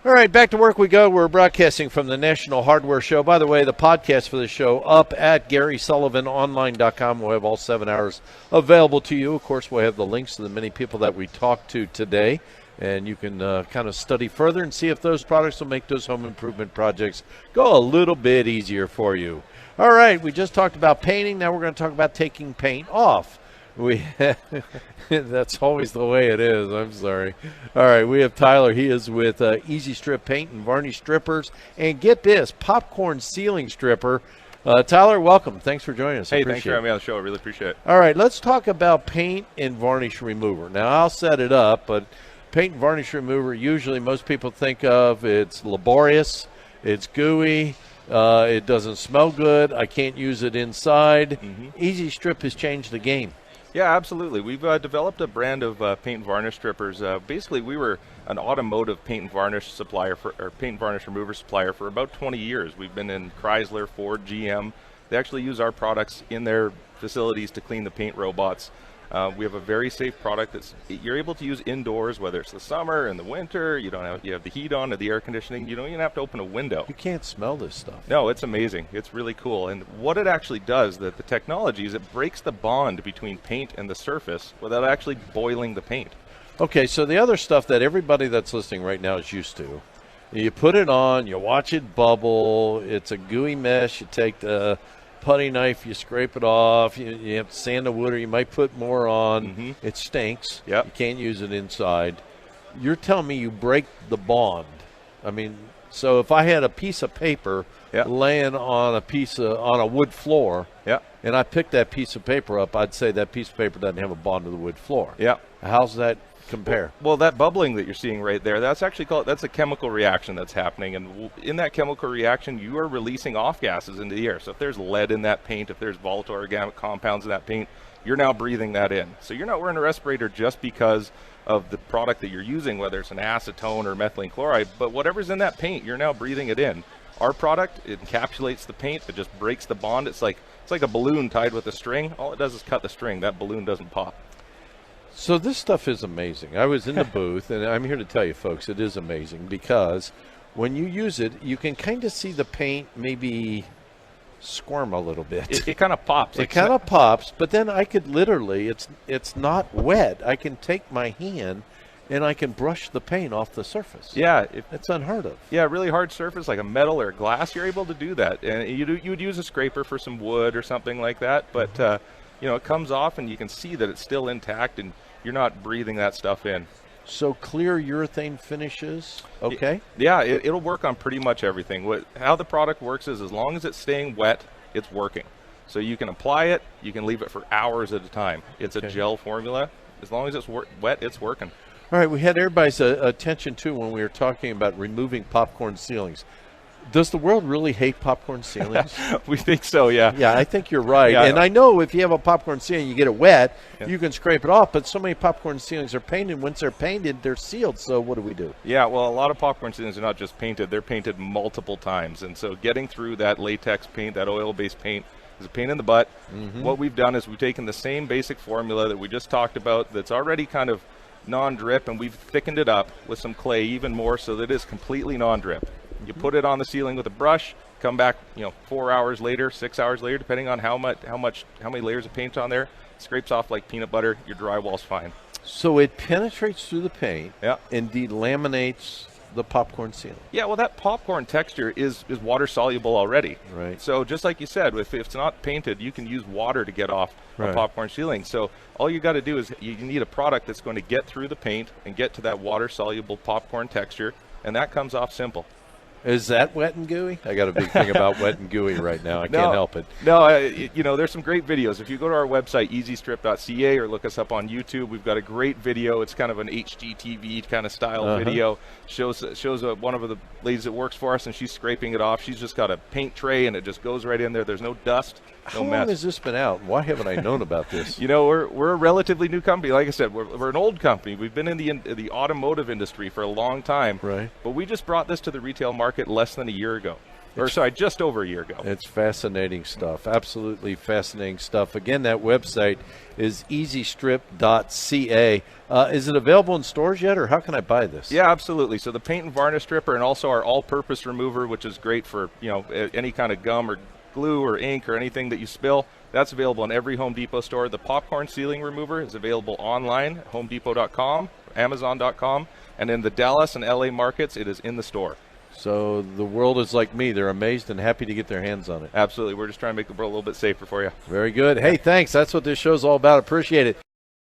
All right, back to work we go. We're broadcasting from the National Hardware Show. By the way, the podcast for the show up at GarySullivanOnline.com. We'll have all 7 hours available to you. Of course, we'll have the links to the many people that we talked to today, and you can kind of study further and see if those products will make those home improvement projects go a little bit easier for you. All right, we just talked about painting. Now we're going to talk about taking paint off. That's always the way it is. I'm sorry. All right, we have Tyler. He is with Easy Strip Paint and Varnish Strippers. And get this, popcorn sealing stripper. Tyler, welcome. Thanks for joining us. Hey, thanks for having me on the show. I really appreciate it. All right, let's talk about paint and varnish remover. Now, I'll set it up, but paint and varnish remover, usually most people think of it's laborious, it's gooey, it doesn't smell good, I can't use it inside. Easy Strip has changed the game. Yeah, absolutely. We've developed a brand of paint and varnish strippers. Basically, we were an automotive paint and varnish supplier or paint and varnish remover supplier for about 20 years. We've been in Chrysler, Ford, GM. They actually use our products in their facilities to clean the paint robots. We have a very safe product that you're able to use indoors, whether it's the summer and the winter. You have the heat on or the air conditioning. You don't even have to open a window. You can't smell this stuff. No, it's amazing. It's really cool. And what it actually does, the technology, is it breaks the bond between paint and the surface without actually boiling the paint. Okay, so the other stuff that everybody that's listening right now is used to, you put it on, you watch it bubble, it's a gooey mess, you take the putty knife, you scrape it off, you have to sand the wood, or you might put more on. It stinks. Yep. You can't use it inside. You're telling me you break the bond. I mean, so if I had a piece of paper laying on a wood floor, and I picked that piece of paper up, I'd say that piece of paper doesn't have a bond to the wood floor. How's that compare? Well, that bubbling that you're seeing right there, that's a chemical reaction that's happening, and in that chemical reaction you are releasing off gases into the air. So if there's lead in that paint, if there's volatile organic compounds in that paint, you're now breathing that in. So you're not wearing a respirator just because of the product that you're using, whether it's an acetone or methylene chloride, but whatever's in that paint, you're now breathing it in. Our product, it encapsulates the paint, it just breaks the bond. It's like a balloon tied with a string. All it does is cut the string. That balloon doesn't pop. So this stuff is amazing. I was in the booth, and I'm here to tell you, folks, it is amazing because when you use it, you can kind of see the paint maybe squirm a little bit. It kind of pops. It kind of pops, but then I could literally, it's not wet. I can take my hand and I can brush the paint off the surface. Yeah. It's unheard of. Yeah, a really hard surface like a metal or glass, you're able to do that. And you would use a scraper for some wood or something like that, but it comes off and you can see that it's still intact and you're not breathing that stuff in. So clear urethane finishes, okay? Yeah, it'll work on pretty much everything. How the product works is as long as it's staying wet, it's working. So you can apply it, you can leave it for hours at a time. It's a gel formula. As long as it's wet, it's working. All right, we had everybody's attention, too, when we were talking about removing popcorn ceilings. Does the world really hate popcorn ceilings? We think so, yeah. Yeah, I think you're right. Yeah, and I know if you have a popcorn ceiling, you get it wet, you can scrape it off, but so many popcorn ceilings are painted. Once they're painted, they're sealed, so what do we do? Yeah, well, a lot of popcorn ceilings are not just painted. They're painted multiple times, and so getting through that latex paint, that oil-based paint, is a pain in the butt. What we've done is we've taken the same basic formula that we just talked about that's already kind of non-drip, and we've thickened it up with some clay even more so that it is completely non-drip. You put it on the ceiling with a brush, come back, 4 hours later, 6 hours later, depending on how many layers of paint on there, it scrapes off like peanut butter, your drywall's fine. So it penetrates through the paint and delaminates the popcorn ceiling. Yeah, well, that popcorn texture is water soluble already. Right. So just like you said, if it's not painted, you can use water to get off a popcorn ceiling. So all you got to do is you need a product that's going to get through the paint and get to that water soluble popcorn texture, and that comes off simple. Is that wet and gooey? I got a big thing about wet and gooey right now. I can't help it. No, there's some great videos. If you go to our website, easystrip.ca, or look us up on YouTube, we've got a great video. It's kind of an HGTV kind of style video. Shows one of the ladies that works for us, and she's scraping it off. She's just got a paint tray, and it just goes right in there. There's no dust, no mess. How long has this been out? Why haven't I known about this? We're a relatively new company. Like I said, we're an old company. We've been in the automotive industry for a long time. Right. But we just brought this to the retail market less than a year ago. just over a year ago. It's fascinating stuff. Absolutely fascinating stuff. Again, that website is easystrip.ca. Is it available in stores yet, or how can I buy this? Yeah, absolutely. So the paint and varnish stripper, and also our all-purpose remover, which is great for any kind of gum or glue or ink or anything that you spill. That's available in every Home Depot store. The popcorn ceiling remover is available online at homedepot.com, amazon.com, and in the Dallas and LA markets, it is in the store. So the world is like me. They're amazed and happy to get their hands on it. Absolutely. We're just trying to make the world a little bit safer for you. Very good. Hey, thanks. That's what this show's all about. Appreciate it.